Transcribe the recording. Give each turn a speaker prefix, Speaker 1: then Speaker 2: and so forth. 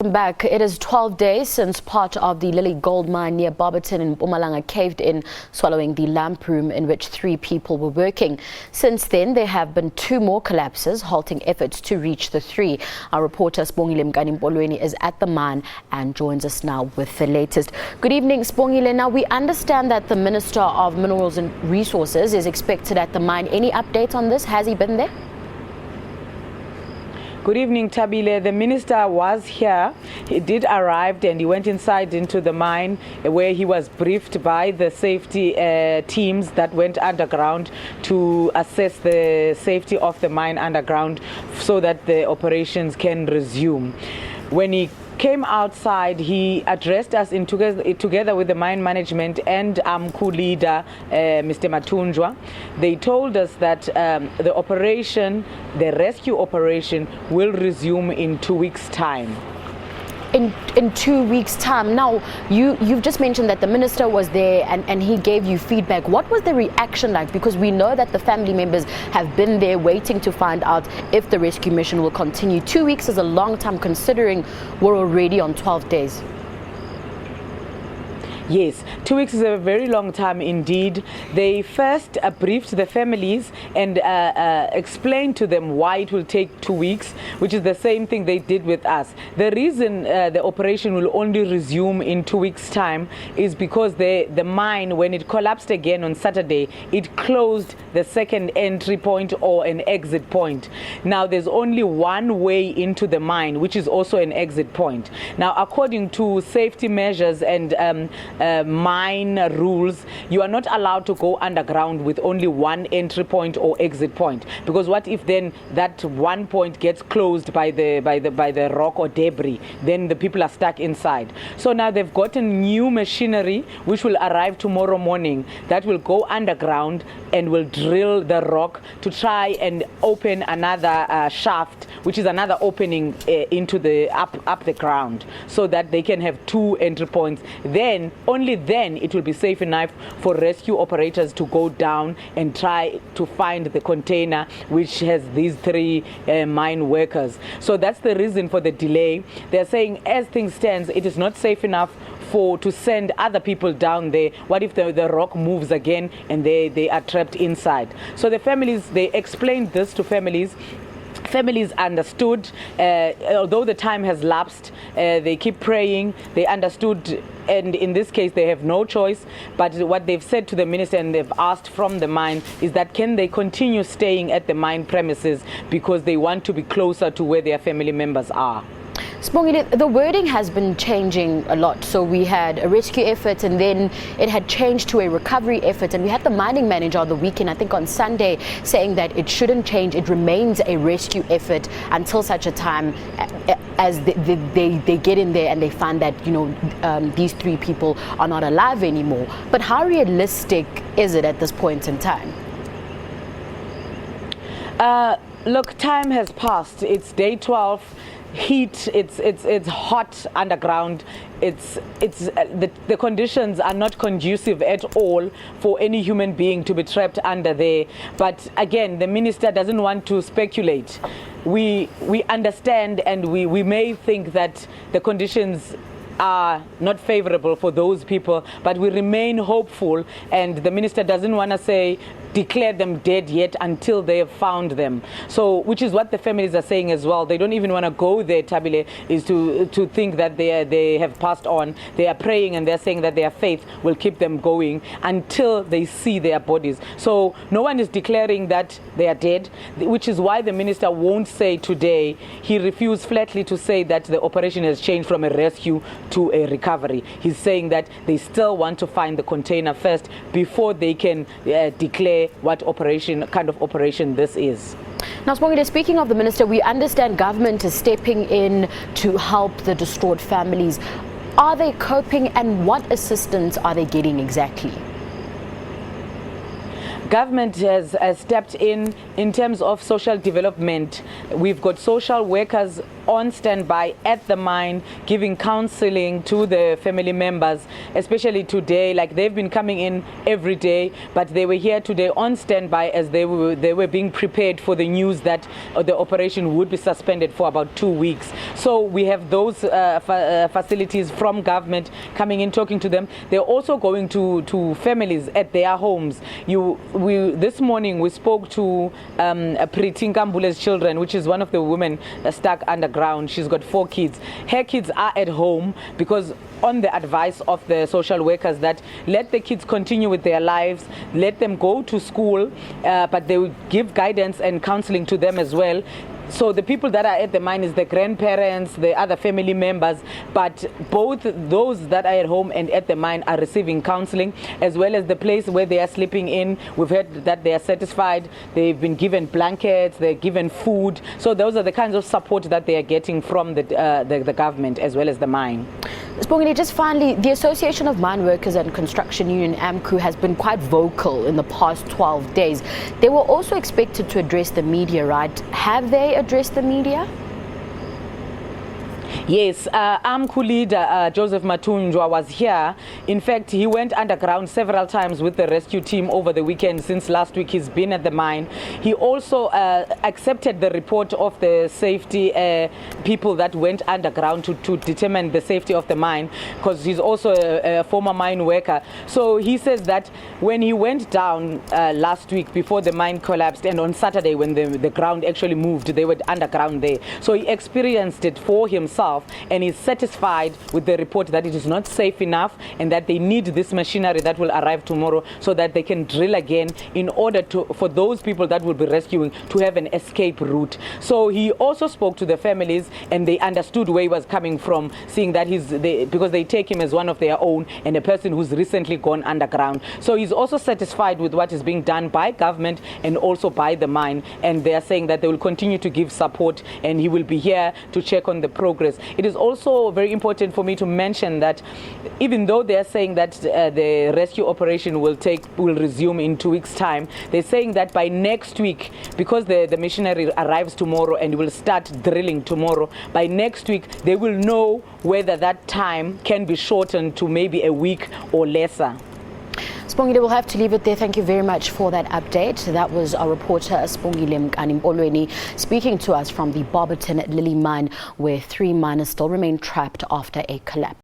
Speaker 1: Back. It is 12 days since part of the Lily gold mine near Barberton in Mpumalanga caved in, swallowing the lamp room in which 3 people were working. Since then, there have been 2 more collapses, halting efforts to reach the 3. Our reporter Sibongile Mkani-Mpolweni is at the mine and joins us now with the latest. Good evening, Sibongile. Now, we understand that the Minister of Minerals and Resources is expected at the mine. Any updates on this? Has he been there?
Speaker 2: Good evening, Tabile. The minister was here. He did arrive and he went inside into the mine where he was briefed by the safety teams that went underground to assess the safety of the mine underground so that the operations can resume. When he came outside, he addressed us together with the mine management and AMCU leader, Mr. Matunjwa. They told us that the operation, the rescue operation, will resume in 2 weeks' time.
Speaker 1: In 2 weeks' time. Now, you've just mentioned that the minister was there and he gave you feedback. What was the reaction like? Because we know that the family members have been there waiting to find out if the rescue mission will continue. 2 weeks is a long time considering we're already on 12 days.
Speaker 2: Yes, 2 weeks is a very long time indeed. They first briefed the families and explained to them why it will take 2 weeks, which is the same thing they did with us. The reason the operation will only resume in 2 weeks' time is because the mine, when it collapsed again on Saturday, it closed the second entry point or an exit point. Now, there's only one way into the mine, which is also an exit point. Now, according to safety measures and mine rules, you are not allowed to go underground with only one entry point or exit point, because what if then that one point gets closed by the rock or debris? Then the people are stuck inside. So now they've gotten new machinery which will arrive tomorrow morning that will go underground and will drill the rock to try and open another shaft, which is another opening into the up the ground, so that they can have 2 entry points. Then only then it will be safe enough for rescue operators to go down and try to find the container which has these 3 mine workers. So that's the reason for the delay. They're saying as things stands, it is not safe enough to send other people down there. What if the rock moves again and they are trapped inside? So the families, they explained this to families. Families understood, although the time has lapsed, they keep praying, they understood, and in this case they have no choice. But what they've said to the minister and they've asked from the mine is that can they continue staying at the mine premises because they want to be closer to where their family members are.
Speaker 1: Sibongile, the wording has been changing a lot. So we had a rescue effort and then it had changed to a recovery effort, and we had the mining manager on the weekend, I think on Sunday, saying that it shouldn't change. It remains a rescue effort until such a time as they get in there and they find that, you know, these 3 people are not alive anymore. But how realistic is it at this point in time?
Speaker 2: Look, time has passed. It's day 12. Heat, it's hot underground. The conditions are not conducive at all for any human being to be trapped under there. But again, the minister doesn't want to speculate. We understand, and we may think that the conditions are not favorable for those people, but we remain hopeful, and the minister doesn't want to say declare them dead yet until they have found them. So, which is what the families are saying as well. They don't even want to go there, Tabile, is to think that they have passed on. They are praying and they're saying that their faith will keep them going until they see their bodies. So no one is declaring that they are dead, which is why the minister won't say today. He refused flatly to say that the operation has changed from a rescue to a recovery. He's saying that they still want to find the container first before they can declare what kind of operation this is.
Speaker 1: Now, Sibongile, speaking of the minister, we understand government is stepping in to help the distraught families. Are they coping, and what assistance are they getting exactly?
Speaker 2: Government has stepped in terms of social development. We've got social workers on standby at the mine, giving counseling to the family members, especially today. Like, they've been coming in every day, but they were here today on standby as they were being prepared for the news that the operation would be suspended for about 2 weeks. So we have those facilities from government coming in, talking to them. They're also going to families at their homes. This morning we spoke to Priti Nkambule's children, which is one of the women stuck underground. She's got 4 kids. Her kids are at home because on the advice of the social workers that let the kids continue with their lives, let them go to school, but they will give guidance and counseling to them as well. So the people that are at the mine is the grandparents, the other family members, but both those that are at home and at the mine are receiving counseling, as well as the place where they are sleeping in. We've heard that they are satisfied. They've been given blankets, they're given food. So those are the kinds of support that they are getting from the government as well as the mine.
Speaker 1: Sibongile, just finally, the Association of Mine Workers and Construction Union, AMCU, has been quite vocal in the past 12 days. They were also expected to address the media, right? Have they addressed the media?
Speaker 2: Yes, AMCU leader Joseph Matunjwa was here. In fact, he went underground several times with the rescue team over the weekend. Since last week, he's been at the mine. He also accepted the report of the safety people that went underground to determine the safety of the mine, because he's also a former mine worker. So he says that when he went down last week before the mine collapsed, and on Saturday when the ground actually moved, they were underground there. So he experienced it for himself, and is satisfied with the report that it is not safe enough and that they need this machinery that will arrive tomorrow so that they can drill again in order for those people that will be rescuing to have an escape route. So he also spoke to the families, and they understood where he was coming from, seeing that because they take him as one of their own and a person who's recently gone underground. So he's also satisfied with what is being done by government and also by the mine, and they are saying that they will continue to give support, and he will be here to check on the progress. It is also very important for me to mention that even though they are saying that the rescue operation will resume in 2 weeks' time, they're saying that by next week, because the machinery arrives tomorrow and will start drilling tomorrow, by next week they will know whether that time can be shortened to maybe a week or lesser.
Speaker 1: Sibongile, we'll have to leave it there. Thank you very much for that update. That was our reporter, Sibongile Mkani-Mpolweni, speaking to us from the Barberton Lily mine, where 3 miners still remain trapped after a collapse.